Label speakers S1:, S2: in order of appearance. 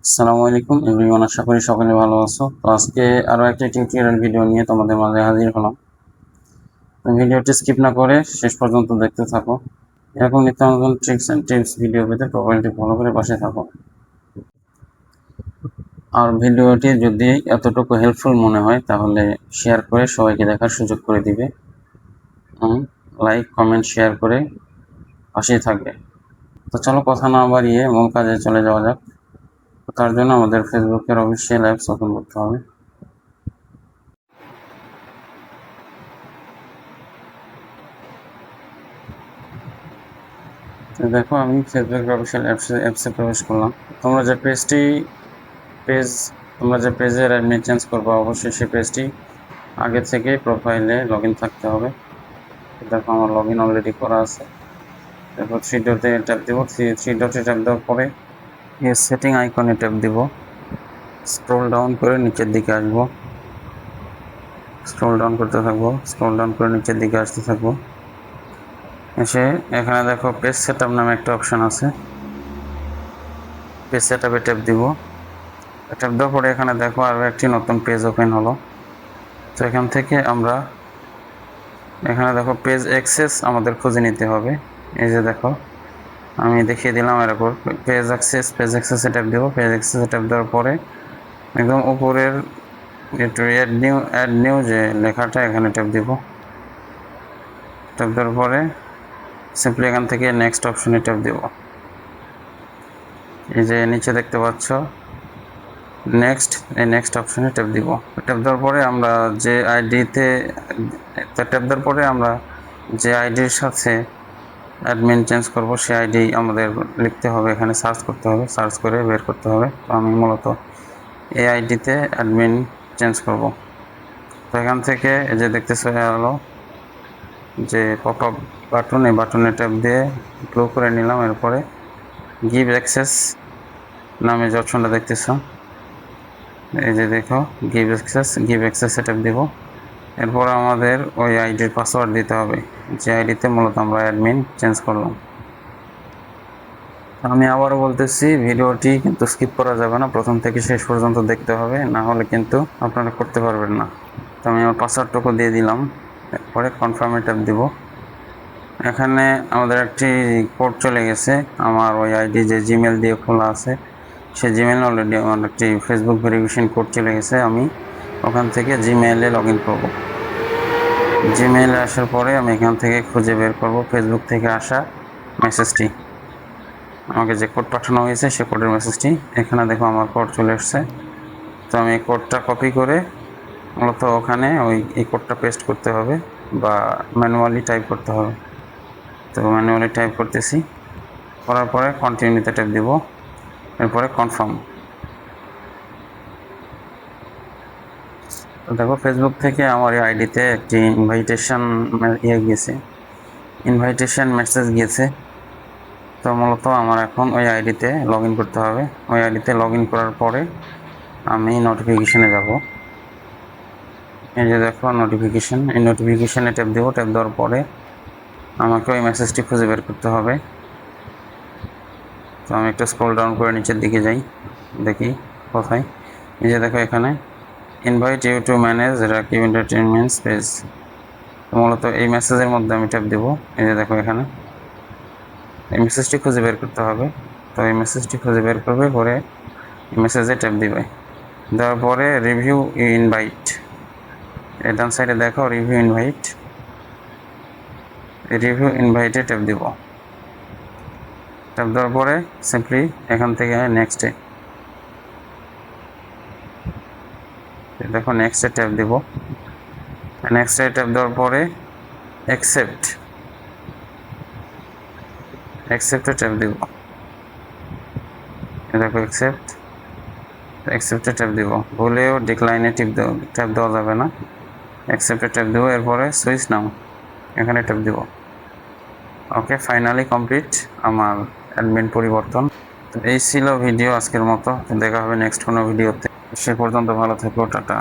S1: আসসালামু আলাইকুম এভরিওয়ান, আশা করি সকলে ভালো আছো। তো আজকে আরো একটা টিউটোরিয়াল ভিডিও নিয়ে তোমাদের মাঝে হাজির হলাম। তো ভিডিওটি স্কিপ না করে শেষ পর্যন্ত দেখতে থাকো। এরকম নিত্য নতুন ট্রিক্স এন্ড টিপস ভিডিও পেতে প্রোফাইলটি ফলো করে পাশে থাকো। আর ভিডিওটি যদি এতটুকু হেল্পফুল মনে হয় তাহলে শেয়ার করে সবাইকে দেখার সুযোগ করে দিবে। লাইক কমেন্ট শেয়ার করে পাশেই থাকবে। তো চলো কথা না বাড়িয়ে মূল কাজে চলে যাওয়া যাক। তো তার জন্য আমাদের ফেসবুকের অফিসিয়াল অ্যাপস ওপেন করতে হবে। তো দেখো আমি ফেসবুক অফিসিয়াল অ্যাপসে প্রবেশ করলাম। তোমরা যে পেজের অ্যাডমিন চেঞ্জ করবো, অবশ্যই সেই পেজটি আগে থেকে প্রোফাইলে লগ ইন থাকতে হবে। দেখো আমার লগ ইন অলরেডি করা আছে। দেখো থ্রি ডটে ট্যাপ দিব, থ্রি ডটে ট্যাপ দেওয়ার পরে সেটিং আইকনে ট্যাপ দিব। স্ক্রল ডাউন করে নিচের দিকে আসবো, স্ক্রল ডাউন করতে থাকবো, স্ক্রল ডাউন করে নিচের দিকে আসতে থাকবো। এসে এখানে দেখো পেজ সেটআপ নামে একটা অপশন আছে, পেজ সেটআপে ট্যাপ দিব। ট্যাপ দেওয়ার পরে এখানে দেখো আরও একটি নতুন পেজ ওপেন হলো। তো এখান থেকে আমরা এখানে দেখো পেজ অ্যাক্সেস আমাদের খুঁজে নিতে হবে। এই যে দেখো আমি দেখিয়ে দিলাম এরকম পেজ অ্যাক্সেসে ট্যাপ দেবো। পেজ অ্যাক্সেসে ট্যাপ দেওয়ার পরে একদম উপরের একটু অ্যাড নিউ যে লেখাটা এখানে ট্যাপ দিব। ট্যাপ দেওয়ার পরে সিম্পলি এখান থেকে নেক্সট অপশনে ট্যাপ দেব। এই যে নিচে দেখতে পাচ্ছ নেক্সট অপশনে ট্যাপ দিব। ট্যাপ দেওয়ার পরে আমরা যে আইডিতে ট্যাপ দেওয়ার পরে আমরা যে আইডির সাথে অ্যাডমিন চেঞ্জ করব সেই আইডি আমাদের লিখতে হবে, এখানে সার্চ করতে হবে, সার্চ করে বের করতে হবে। তো আমি মূলত এই আইডিতে অ্যাডমিন চেঞ্জ করব। তো এখান থেকে এই যে দেখতেছো হলো যে পপ আপ বাটন, এই বাটনে ট্যাপ দিয়ে ক্লিক করে নিলাম। এরপরে গিভ অ্যাক্সেস নামে যে অপশনটা দেখতেছো, এই যে দেখো গিভ অ্যাক্সেসে ট্যাপ দিব। এরপর আমাদের ওই আইডির পাসওয়ার্ড দিতে হবে যে আইডিতে মূলত আমরা অ্যাডমিন চেঞ্জ করলাম। আমি আবারও বলতেছি, ভিডিওটি কিন্তু স্কিপ করা যাবে না, প্রথম থেকে শেষ পর্যন্ত দেখতে হবে, না হলে কিন্তু আপনারা করতে পারবেন না। তো আমি আমার পাসওয়ার্ডটুকু দিয়ে দিলাম। এরপরে কনফার্মে ট্যাপ দিব। এখানে আমাদের একটি কোড চলে গেছে, আমার ওই আইডি যে জিমেল দিয়ে খোলা আছে সেই জিমেল অলরেডি আমার একটি ফেসবুক ভেরিফিকেশন কোড চলে গেছে। আমি ওখান থেকে জিমেইলে লগ ইন করবো। জিমেইলে আসার পরে আমি এখান থেকে খুঁজে বের করব ফেসবুক থেকে আসা মেসেজটি, আমাকে যে কোড পাঠানো হয়েছে সে কোডের মেসেজটি। এখানে দেখো আমার কোড চলে এসছে। তো আমি এই কোডটা কপি করে মূলত ওখানে এই কোডটা পেস্ট করতে হবে বা ম্যানুয়ালি টাইপ করতে হবে। তো ম্যানুয়ালি টাইপ করতেছি, করার পরে কন্টিনিউতে ট্যাপ দিব। এরপরে কনফার্ম। তো দেখো ফেসবুক থেকে আমার এই আইডিতে একটি ইনভাইটেশন মেসেজ গিয়েছে। তো মূলত আমার এখন ওই আইডিতে লগ ইন করতে হবে। ওই আইডিতে লগ ইন করার পরে আমি নোটিফিকেশানে যাব। এই যে দেখো নোটিফিকেশান, এই নোটিফিকেশানে ট্যাপ দেবো। ট্যাপ দেওয়ার পরে আমাকে ওই মেসেজটি খুঁজে বের করতে হবে। তো আমি একটু স্ক্রল ডাউন করে নিচের দিকে যাই, দেখি কোথায়। এই যে দেখো এখানে invite you to manage Rakib entertainments page. মূলত এই মেসেজের মধ্যে আমি ট্যাপ দেবো। এই যে দেখো এখানে এই মেসেজটি খুঁজে বের করতে হবে। তো এই মেসেজটি খুঁজে বের করবে, পরে এই মেসেজে ট্যাপ দিবে। দেওয়ার পরে রিভিউ ইনভাইট, এর ডান সাইডে দেখো রিভিউ ইনভাইটে ট্যাপ দিব। ট্যাপ দেওয়ার পরে সিম্পলি এখান থেকে নেক্সটে দেখো নেক্সটে ট্যাপ দিব। নেক্সটে ট্যাপ দেওয়ার পরে অ্যাকসেপ্টে ট্যাপ দিব। দেখো অ্যাকসেপ্টে ট্যাপ দিব। ভুলেও ডিক্লাইনে ট্যাপ দেওয়া যাবে না, অ্যাকসেপ্টে ট্যাপ দেবো। এরপরে সুইচ নাও, এখানে ট্যাপ দিব। ওকে, ফাইনালি কমপ্লিট আমার অ্যাডমিন পরিবর্তন। তো এই ছিল ভিডিও আজকের মতো। দেখা হবে নেক্সট কোনো ভিডিওতে। সে পর্যন্ত ভালো থেকো, টাটা।